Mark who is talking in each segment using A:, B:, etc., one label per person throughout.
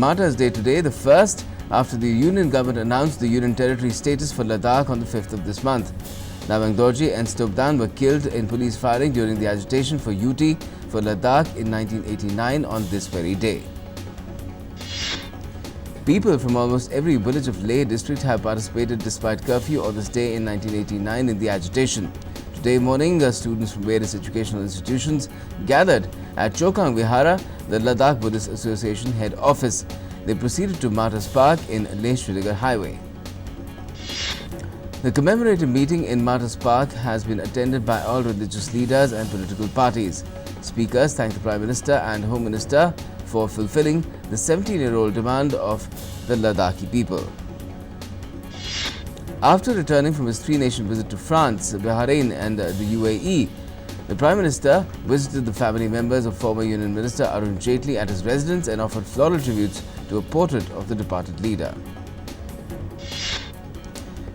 A: Martyrs' Day today, the first after the Union government announced the Union Territory status for Ladakh on the 5th of this month. Nawang Dorji and Stobdan were killed in police firing during the agitation for UT for Ladakh in 1989 on this very day. People from almost every village of Leh district have participated despite curfew on this day in 1989 in the agitation. Today morning, students from various educational institutions gathered at Chokang Vihara, the Ladakh Buddhist Association head office. They proceeded to Martyrs Park in Leh-Srinagar Highway. The commemorative meeting in Martyrs Park has been attended by all religious leaders and political parties. Speakers thanked the Prime Minister and Home Minister for fulfilling the 17-year-old demand of the Ladakhi people. After returning from his three-nation visit to France, Bahrain and the UAE, the Prime Minister visited the family members of former Union Minister Arun Jaitley at his residence and offered floral tributes to a portrait of the departed leader.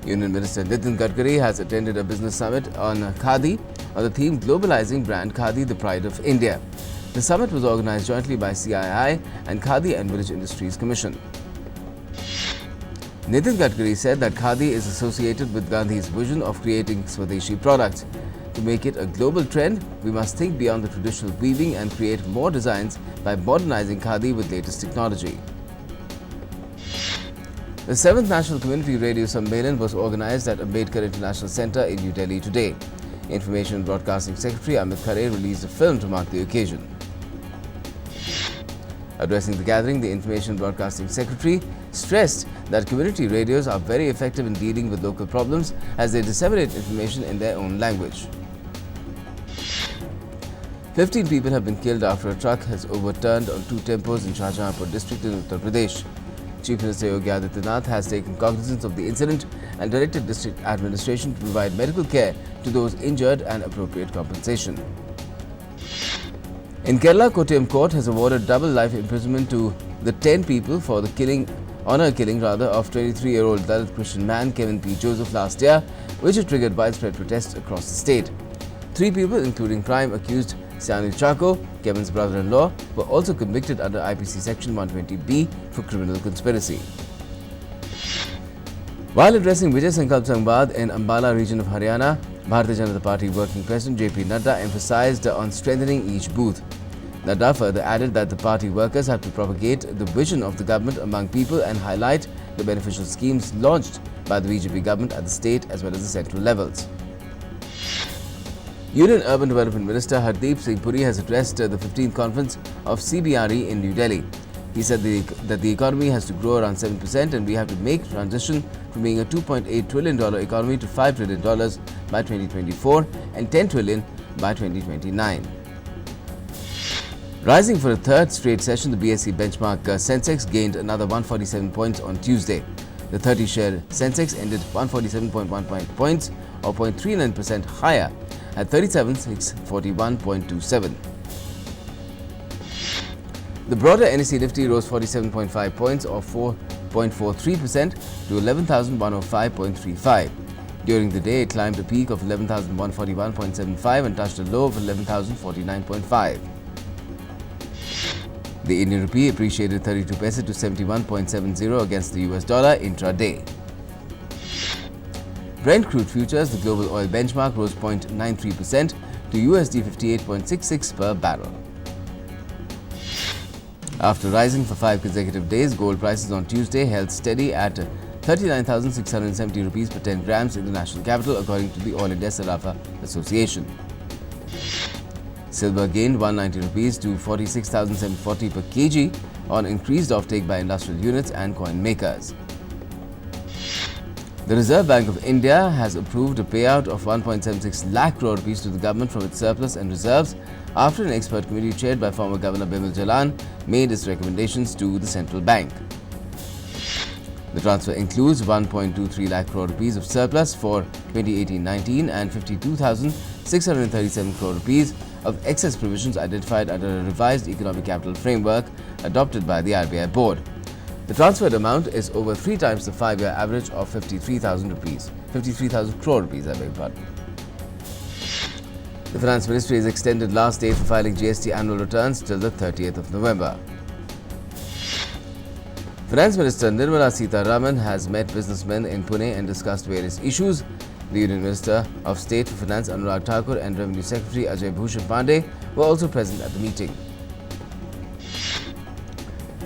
A: Union Minister Nitin Gadkari has attended a business summit on Khadi on the theme Globalizing Brand Khadi, the Pride of India. The summit was organized jointly by CII and Khadi and Village Industries Commission. Nitin Gadkari said that Khadi is associated with Gandhi's vision of creating Swadeshi products. To make it a global trend, we must think beyond the traditional weaving and create more designs by modernizing Khadi with latest technology. The 7th National Community Radio Sammelan was organized at Ambedkar International Centre in New Delhi today. Information and Broadcasting Secretary Amit Khare released a film to mark the occasion. Addressing the gathering, the Information and Broadcasting Secretary stressed that community radios are very effective in dealing with local problems as they disseminate information in their own language. 15 people have been killed after a truck has overturned on two tempos in Shahjahanpur district in Uttar Pradesh. Chief Minister Yogi Adityanath has taken cognizance of the incident and directed district administration to provide medical care to those injured and appropriate compensation. In Kerala, Kottayam Court has awarded double life imprisonment to the 10 people for the killing of 23-year-old Dalit Christian man Kevin P. Joseph last year, which had triggered widespread protests across the state. 3 people, including prime accused Sianu Chako, Kevin's brother-in-law, were also convicted under IPC Section 120B for criminal conspiracy. While addressing Vijay Sankalp Sangbad in Ambala region of Haryana, Bharatiya Janata Party Working President JP Nadda emphasized on strengthening each booth. Nadda further added that the party workers have to propagate the vision of the government among people and highlight the beneficial schemes launched by the BJP government at the state as well as the central levels. Union Urban Development Minister Hardeep Singh Puri has addressed the 15th conference of CBRE in New Delhi. He said that the economy has to grow around 7% and we have to make transition from being a $2.8 trillion economy to $5 trillion by 2024 and $10 trillion by 2029. Rising for a third straight session, the BSE benchmark Sensex gained another 147 points on Tuesday. The 30-share Sensex ended 147.1 points or 0.39% higher at 37,641.27. The broader NSE Nifty rose 47.5 points or 4.43% to 11,105.35. During the day, it climbed a peak of 11,141.75 and touched a low of 11,049.5. The Indian rupee appreciated 32 paise to 71.70 against the US dollar intraday. Brent crude futures, the global oil benchmark, rose 0.93% to USD 58.66 per barrel. After rising for 5 consecutive days, gold prices on Tuesday held steady at 39,670 rupees per 10 grams in the national capital, according to the Oil India Sarafa Association. Silver gained 190 rupees to 46,740 per kg on increased offtake by industrial units and coin makers. The Reserve Bank of India has approved a payout of 1.76 lakh crore rupees to the government from its surplus and reserves after an expert committee chaired by former Governor Bimal Jalan made its recommendations to the central bank. The transfer includes 1.23 lakh crore rupees of surplus for 2018-19 and 52,637 crore rupees of excess provisions identified under a revised economic capital framework adopted by the RBI board. The transferred amount is over 3 times the 5-year average of 53,000 crore rupees. The Finance Ministry has extended last date for filing GST annual returns till the 30th of November. Finance Minister Nirmala Sitharaman has met businessmen in Pune and discussed various issues. The Union Minister of State for Finance Anurag Thakur and Revenue Secretary Ajay Bhushan Pandey were also present at the meeting.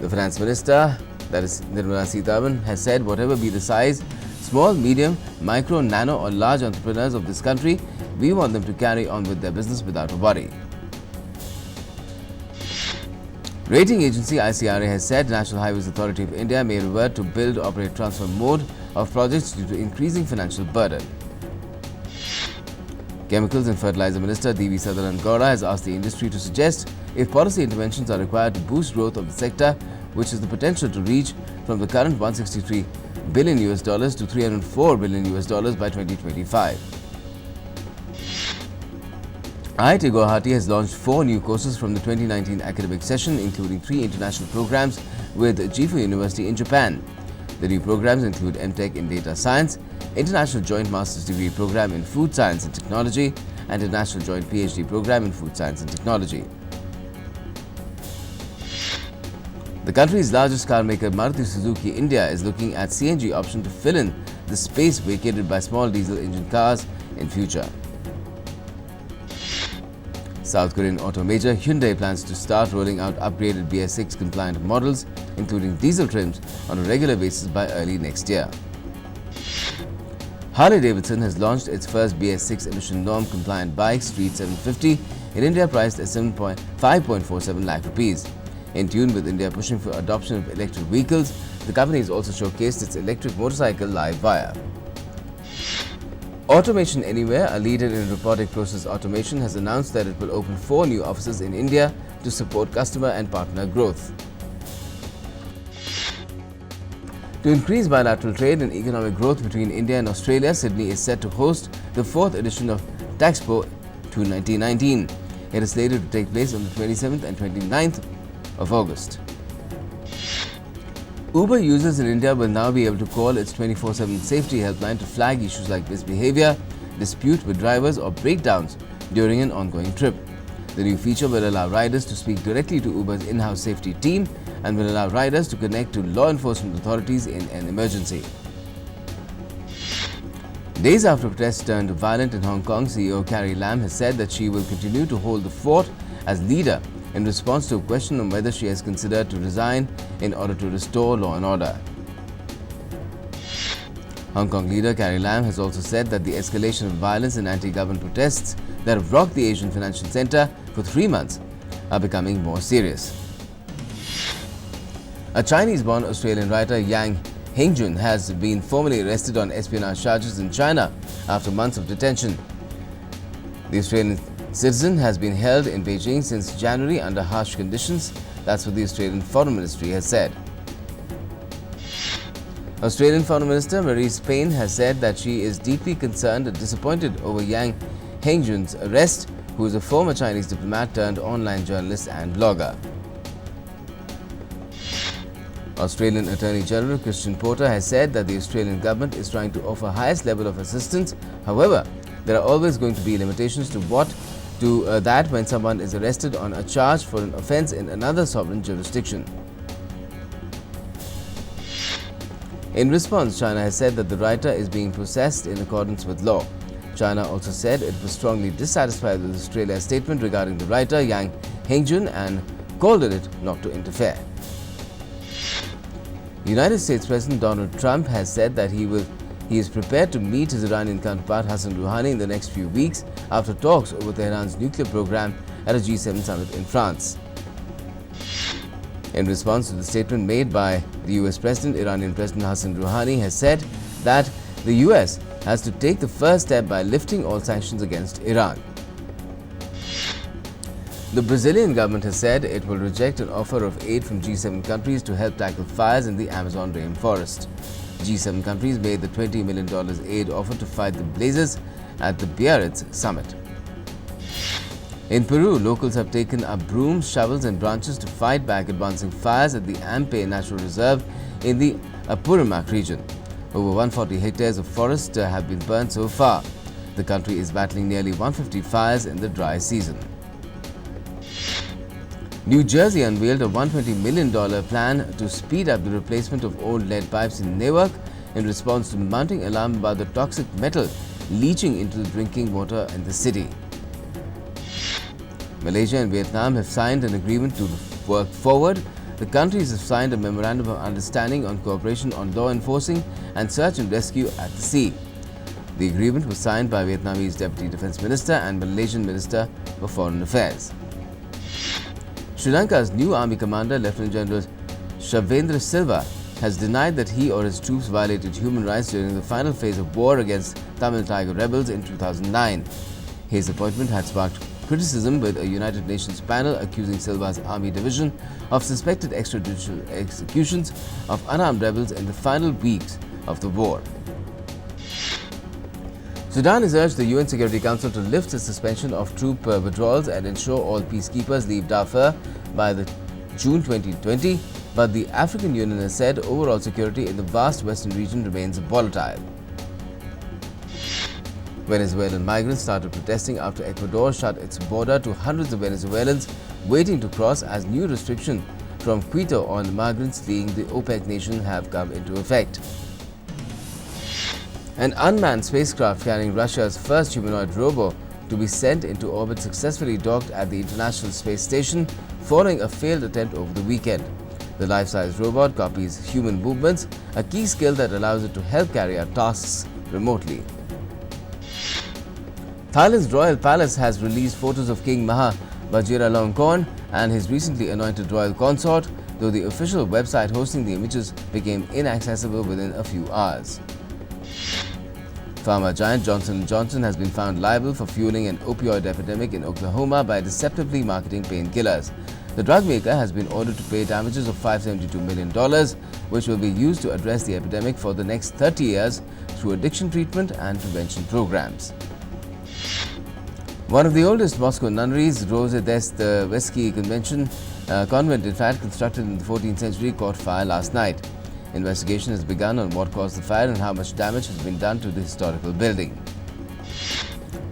A: The Finance Minister, that is Nirmala Sitharaman, has said whatever be the size, small, medium, micro, nano or large entrepreneurs of this country, we want them to carry on with their business without a worry. Rating agency ICRA has said National Highways Authority of India may revert to build, operate, transfer mode of projects due to increasing financial burden. Chemicals and Fertilizer Minister D.V. Sadanand Gowda has asked the industry to suggest if policy interventions are required to boost growth of the sector, which has the potential to reach from the current $163 billion to $304 billion by 2025. IIT Guwahati has launched 4 new courses from the 2019 academic session, including 3 international programs with Jifu University in Japan. The new programs include MTech in Data Science, International Joint Master's Degree Program in Food Science and Technology, and International Joint PhD Program in Food Science and Technology. The country's largest car maker Maruti Suzuki India is looking at CNG option to fill in the space vacated by small diesel engine cars in future. South Korean auto major Hyundai plans to start rolling out upgraded BS6 compliant models, including diesel trims, on a regular basis by early next year. Harley-Davidson has launched its first BS6 emission norm compliant bike, Street 750, in India priced at 5.47 lakh rupees. In tune with India pushing for adoption of electric vehicles, the company has also showcased its electric motorcycle Livewire. Automation Anywhere, a leader in robotic process automation, has announced that it will open 4 new offices in India to support customer and partner growth. To increase bilateral trade and economic growth between India and Australia, Sydney is set to host the 4th edition of Taxpo 2019. It is slated to take place on the 27th and 29th of August. Uber users in India will now be able to call its 24/7 safety helpline to flag issues like misbehavior, dispute with drivers or breakdowns during an ongoing trip. The new feature will allow riders to speak directly to Uber's in-house safety team and will allow riders to connect to law enforcement authorities in an emergency. Days after protests turned violent in Hong Kong, CEO Carrie Lam has said that she will continue to hold the fort as leader in response to a question on whether she has considered to resign in order to restore law and order. Hong Kong leader Carrie Lam has also said that the escalation of violence and anti-government protests that have rocked the Asian Financial Centre for 3 months are becoming more serious. A Chinese-born Australian writer, Yang Hengjun, has been formally arrested on espionage charges in China after months of detention. The Australian citizen has been held in Beijing since January under harsh conditions. That's what the Australian Foreign Ministry has said. Australian Foreign Minister Marise Payne has said that she is deeply concerned and disappointed over Yang Hengjun's arrest, who is a former Chinese diplomat turned online journalist and blogger. Australian Attorney General Christian Porter has said that the Australian government is trying to offer highest level of assistance. However, there are always going to be limitations to that when someone is arrested on a charge for an offence in another sovereign jurisdiction. In response, China has said that the writer is being processed in accordance with law. China also said it was strongly dissatisfied with Australia's statement regarding the writer Yang Hengjun and called on it not to interfere. United States President Donald Trump has said that he is prepared to meet his Iranian counterpart Hassan Rouhani in the next few weeks after talks over Tehran's nuclear program at a G7 summit in France. In response to the statement made by the US President, Iranian President Hassan Rouhani has said that the US has to take the first step by lifting all sanctions against Iran. The Brazilian government has said it will reject an offer of aid from G7 countries to help tackle fires in the Amazon rainforest. G7 countries made the $20 million aid offer to fight the blazes at the Biarritz summit. In Peru, locals have taken up brooms, shovels and branches to fight back advancing fires at the Ampe Natural Reserve in the Apurimac region. Over 140 hectares of forest have been burned so far. The country is battling nearly 150 fires in the dry season. New Jersey unveiled a $120 million plan to speed up the replacement of old lead pipes in Newark in response to mounting alarm about the toxic metal leaching into the drinking water in the city. Malaysia and Vietnam have signed an agreement to work forward. The countries have signed a memorandum of understanding on cooperation on law enforcing and search and rescue at the sea. The agreement was signed by Vietnamese Deputy Defence Minister and Malaysian Minister for Foreign Affairs. Sri Lanka's new army commander, Lieutenant General Shavendra Silva, has denied that he or his troops violated human rights during the final phase of war against Tamil Tiger rebels in 2009. His appointment had sparked criticism, with a United Nations panel accusing Silva's army division of suspected extrajudicial executions of unarmed rebels in the final weeks of the war. Sudan has urged the UN Security Council to lift the suspension of troop withdrawals and ensure all peacekeepers leave Darfur by the June 2020, but the African Union has said overall security in the vast western region remains volatile. Venezuelan migrants started protesting after Ecuador shut its border to hundreds of Venezuelans waiting to cross, as new restrictions from Quito on migrants fleeing the OPEC nation have come into effect. An unmanned spacecraft carrying Russia's first humanoid robo to be sent into orbit successfully docked at the International Space Station following a failed attempt over the weekend. The life-size robot copies human movements, a key skill that allows it to help carry out tasks remotely. Thailand's royal palace has released photos of King Maha Vajiralongkorn and his recently anointed royal consort, though the official website hosting the images became inaccessible within a few hours. Pharma giant Johnson & Johnson has been found liable for fueling an opioid epidemic in Oklahoma by deceptively marketing painkillers. The drug maker has been ordered to pay damages of $572 million, which will be used to address the epidemic for the next 30 years through addiction treatment and prevention programs. One of the oldest Moscow nunneries, Rozhdestvsky convent, in fact, constructed in the 14th century, caught fire last night. Investigation has begun on what caused the fire and how much damage has been done to the historical building.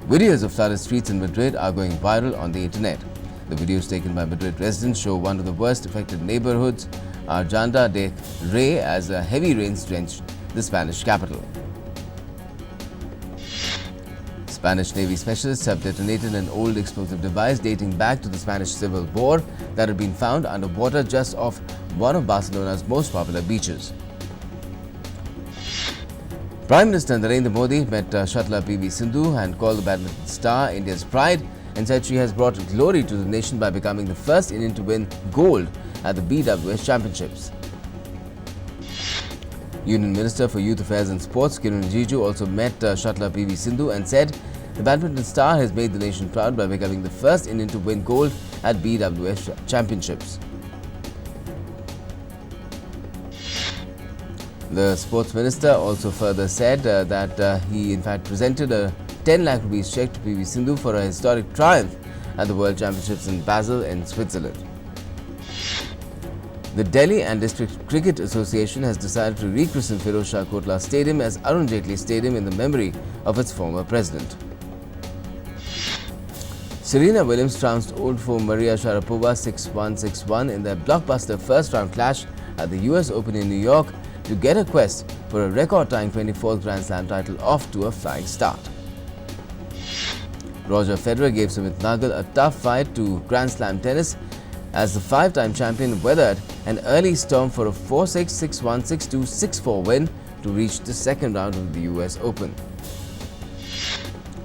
A: Videos of flooded streets in Madrid are going viral on the internet. The videos taken by Madrid residents show one of the worst affected neighborhoods, Arganda de Rey, as a heavy rains drenched the Spanish capital. Spanish Navy specialists have detonated an old explosive device dating back to the Spanish Civil War that had been found underwater just off one of Barcelona's most popular beaches. Prime Minister Narendra Modi met shuttler PV Sindhu and called the badminton star India's pride, and said she has brought glory to the nation by becoming the first Indian to win gold at the BWS Championships. Union Minister for Youth Affairs and Sports Kiran Rijiju also met shuttler PV Sindhu and said the badminton star has made the nation proud by becoming the first Indian to win gold at BWS Championships. The Sports Minister also further said that he in fact presented a 10 lakh rupees check to PV Sindhu for a historic triumph at the World Championships in Basel in Switzerland. The Delhi and District Cricket Association has decided to rechristen Firoz Shah Kotla Stadium as Arun Jaitley Stadium in the memory of its former president. Serena Williams trounced old foe Maria Sharapova 6-1, 6-1 in their blockbuster first-round clash at the US Open in New York to get her quest for a record-tying 24th Grand Slam title off to a flying start. Roger Federer gave Sumit Nagal a tough fight to Grand Slam tennis as the five-time champion weathered an early storm for a 4-6, 6-1, 6-2, 6-4 win to reach the second round of the US Open.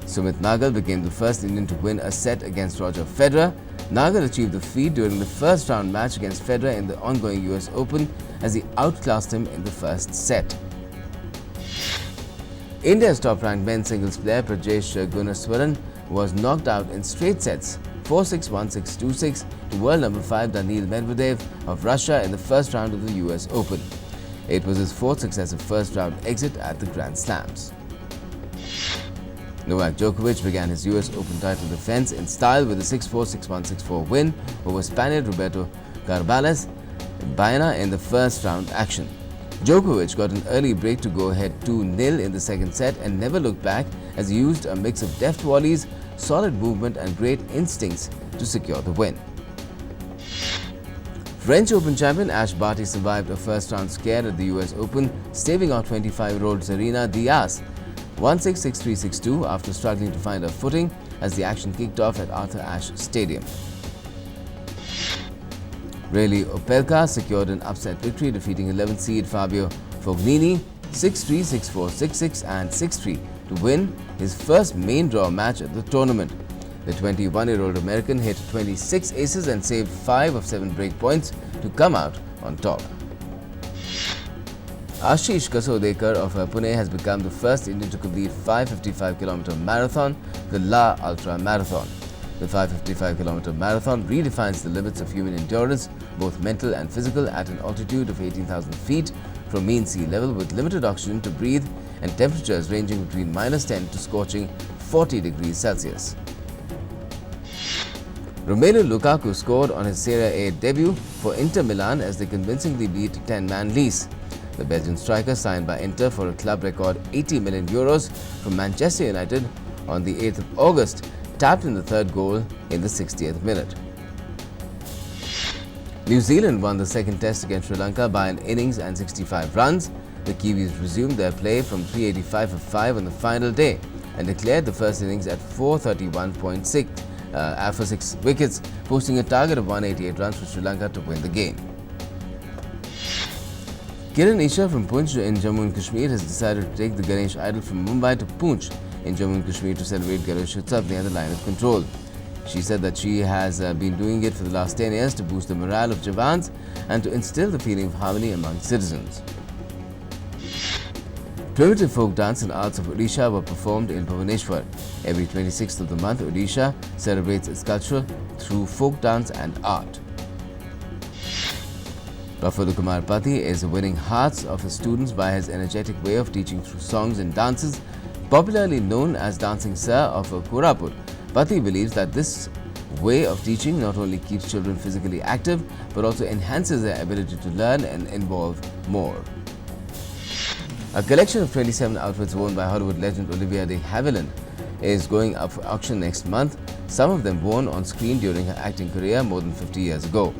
A: Sumit Nagal became the first Indian to win a set against Roger Federer. Nagal achieved the feat during the first round match against Federer in the ongoing US Open as he outclassed him in the first set. India's top-ranked men's singles player Prajesh Gunneswaran was knocked out in straight sets 4-6, 1-6, 2-6 to world number 5 Daniil Medvedev of Russia in the first round of the US Open. It was his fourth successive first-round exit at the Grand Slams. Novak Djokovic began his US Open title defense in style with a 6-4, 6-1, 6-4 win over Spaniard Roberto Carballés Baena in the first round action. Djokovic got an early break to go ahead 2-0 in the second set and never looked back as he used a mix of deft volleys, solid movement and great instincts to secure the win. French Open champion Ash Barty survived a first-round scare at the US Open, staving out 25-year-old Serena Diaz 1-6, 6-3, 6-2 after struggling to find her footing as the action kicked off at Arthur Ashe Stadium. Reilly Opelka secured an upset victory, defeating 11th seed Fabio Fognini 6-3, 6-4, 6-6 and 6-3 to win his first main draw match at the tournament. The 21-year-old American hit 26 aces and saved 5 of 7 break points to come out on top. Ashish Kasodekar of Pune has become the first Indian to complete 555-kilometer marathon, the La Ultra Marathon. The 555-kilometer marathon redefines the limits of human endurance, both mental and physical, at an altitude of 18,000 feet from mean sea level, with limited oxygen to breathe and temperatures ranging between -10 to scorching 40 degrees Celsius. Romelu Lukaku scored on his Serie A debut for Inter Milan as they convincingly beat 10-man Lecce. The Belgian striker, signed by Inter for a club record €80 million from Manchester United on the 8th of August, tapped in the third goal in the 60th minute. New Zealand won the second test against Sri Lanka by an innings and 65 runs. The Kiwis resumed their play from 385 for 5 on the final day and declared the first innings at 431.6 for 6 wickets, posting a target of 188 runs for Sri Lanka to win the game. Kiran Isha from Poonch in Jammu and Kashmir has decided to take the Ganesh idol from Mumbai to Poonch in Jammu and Kashmir to celebrate Ganesh Utsav near the line of control. She said that she has been doing it for the last 10 years to boost the morale of Jawans and to instill the feeling of harmony among citizens. Primitive folk dance and arts of Odisha were performed in Bhubaneswar. Every 26th of the month, Odisha celebrates its culture through folk dance and art. Prafulla Kumar Pati is winning hearts of his students by his energetic way of teaching through songs and dances. Popularly known as Dancing Sir of Koraput, Pati believes that this way of teaching not only keeps children physically active but also enhances their ability to learn and involve more. A collection of 27 outfits worn by Hollywood legend Olivia de Havilland is going up for auction next month, some of them worn on screen during her acting career more than 50 years ago.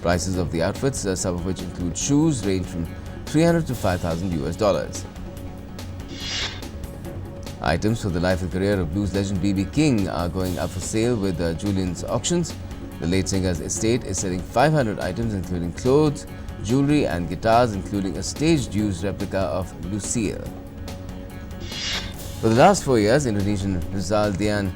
A: Prices of the outfits, some of which include shoes, range from $300 to $5,000. Items for the life and career of blues legend B.B. King are going up for sale with Julian's Auctions. The late singer's estate is selling 500 items including clothes, jewelry and guitars, including a staged-used replica of Lucille. For the last 4 years, Indonesian Rizal Dian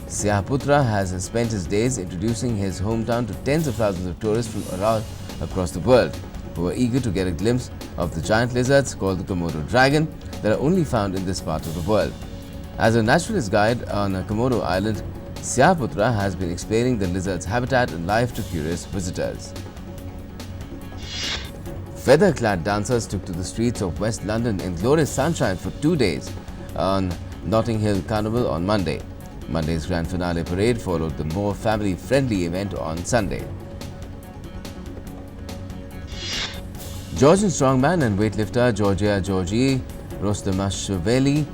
A: Syaputra has spent his days introducing his hometown to tens of thousands of tourists from around across the world who are eager to get a glimpse of the giant lizards called the Komodo dragon that are only found in this part of the world. As a naturalist guide on Komodo Island, Syaputra has been explaining the lizard's habitat and life to curious visitors. Feather-clad dancers took to the streets of West London in glorious sunshine for 2 days on Notting Hill Carnival on Monday. Monday's grand finale parade followed the more family-friendly event on Sunday. Georgian strongman and weightlifter Georgia Georgi Rostomashvili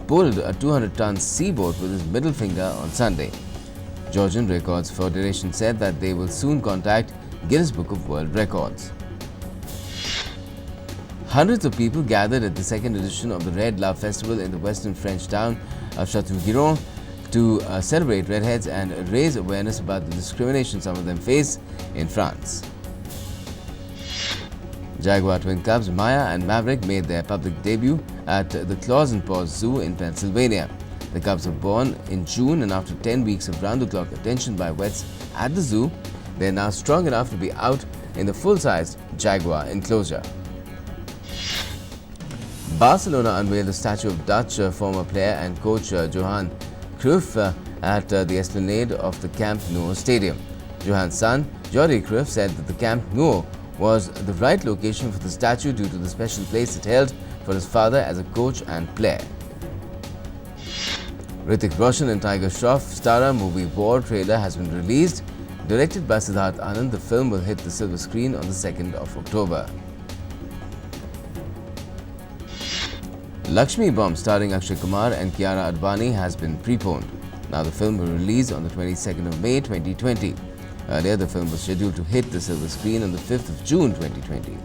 A: pulled a 200-ton sea boat with his middle finger on Sunday. Georgian Records Federation said that they will soon contact Guinness Book of World Records. Hundreds of people gathered at the second edition of the Red Love Festival in the western French town of Châteauguiron to celebrate redheads and raise awareness about the discrimination some of them face in France. Jaguar twin cubs Maya and Maverick made their public debut at the Claws and Paws Zoo in Pennsylvania. The cubs were born in June, and after 10 weeks of round-the-clock attention by vets at the zoo, they are now strong enough to be out in the full-sized Jaguar enclosure. Barcelona unveiled a statue of Dutch former player and coach Johan Cruyff at the esplanade of the Camp Nou Stadium. Johan's son, Jordi Cruyff, said that the Camp Nou was the right location for the statue due to the special place it held for his father as a coach and player. Hrithik Roshan and Tiger Shroff starrer movie War trailer has been released. Directed by Siddharth Anand, the film will hit the silver screen on the 2nd of October. Lakshmi Bomb starring Akshay Kumar and Kiara Advani has been preponed. Now the film will release on the 22nd of May 2020. Earlier, the film was scheduled to hit the silver screen on the 5th of June 2020.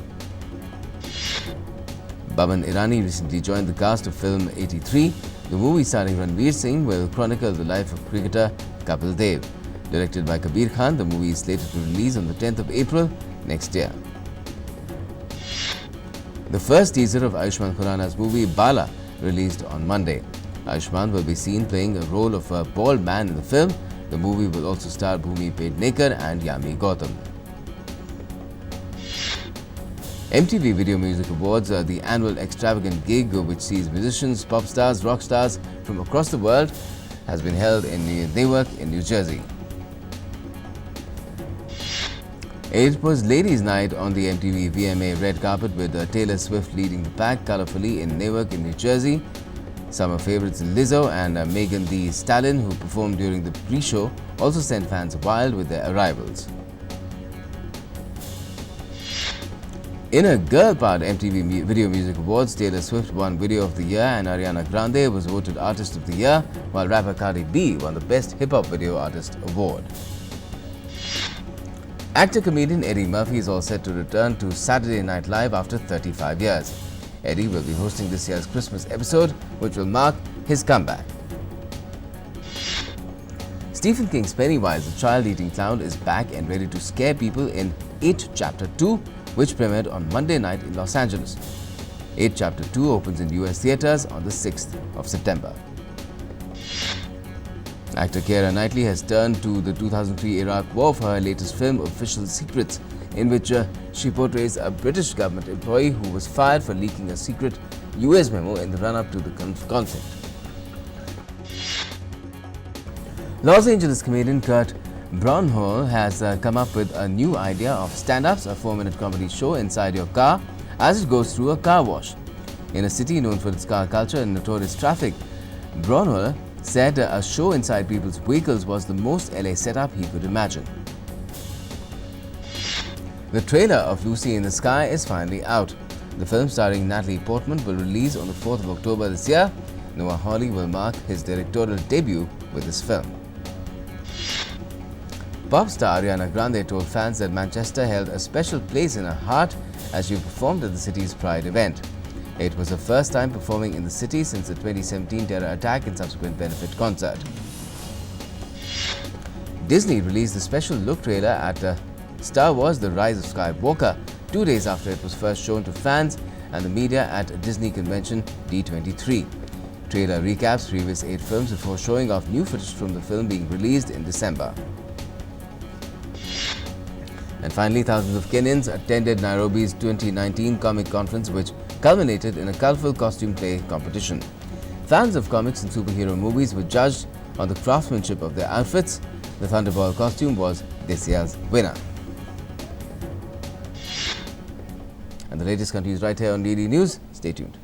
A: Boman Irani recently joined the cast of film 83. The movie starring Ranveer Singh will chronicle the life of cricketer Kapil Dev. Directed by Kabir Khan, the movie is slated to release on the 10th of April next year. The first teaser of Ayushmann Khurrana's movie Bala released on Monday. Ayushmann will be seen playing a role of a bald man in the film. The movie will also star Bhumi Pednekar and Yami Gautam. MTV Video Music Awards are the annual extravagant gig which sees musicians, pop stars, rock stars from across the world, has been held in Newark in New Jersey. It was Ladies' Night on the MTV VMA red carpet with Taylor Swift leading the pack colourfully in Newark in New Jersey. Summer favourites Lizzo and Megan Thee Stallion, who performed during the pre-show, also sent fans wild with their arrivals. In a girl-powered MTV Video Music Awards, Taylor Swift won Video of the Year and Ariana Grande was voted Artist of the Year, while rapper Cardi B won the Best Hip Hop Video Artist award. Actor-comedian Eddie Murphy is all set to return to Saturday Night Live after 35 years. Eddie will be hosting this year's Christmas episode, which will mark his comeback. Stephen King's Pennywise, the child-eating clown, is back and ready to scare people in It Chapter 2, which premiered on Monday night in Los Angeles. It Chapter 2 opens in US theaters on the 6th of September. Actor Keira Knightley has turned to the 2003 Iraq War for her latest film, Official Secrets, in which she portrays a British government employee who was fired for leaking a secret US memo in the run-up to the conflict. Los Angeles comedian Kurt Braunhall has come up with a new idea of Stand-Ups, a 4-minute comedy show inside your car as it goes through a car wash. In a city known for its car culture and notorious traffic, Braunhall said a show inside people's vehicles was the most LA setup he could imagine. The trailer of Lucy in the Sky is finally out. The film starring Natalie Portman will release on the 4th of October this year. Noah Hawley will mark his directorial debut with this film. Pop star Ariana Grande told fans that Manchester held a special place in her heart as she performed at the city's Pride event. It was her first time performing in the city since the 2017 terror attack and subsequent benefit concert. Disney released the special look trailer at Star Wars: The Rise of Skywalker 2 days after it was first shown to fans and the media at Disney Convention D23. Trailer recaps previous 8 films before showing off new footage from the film being released in December. And finally, thousands of Kenyans attended Nairobi's 2019 Comic Conference, which culminated in a colourful costume play competition. Fans of comics and superhero movies were judged on the craftsmanship of their outfits. The Thunderball costume was this year's winner. And the latest continues right here on DD News. Stay tuned.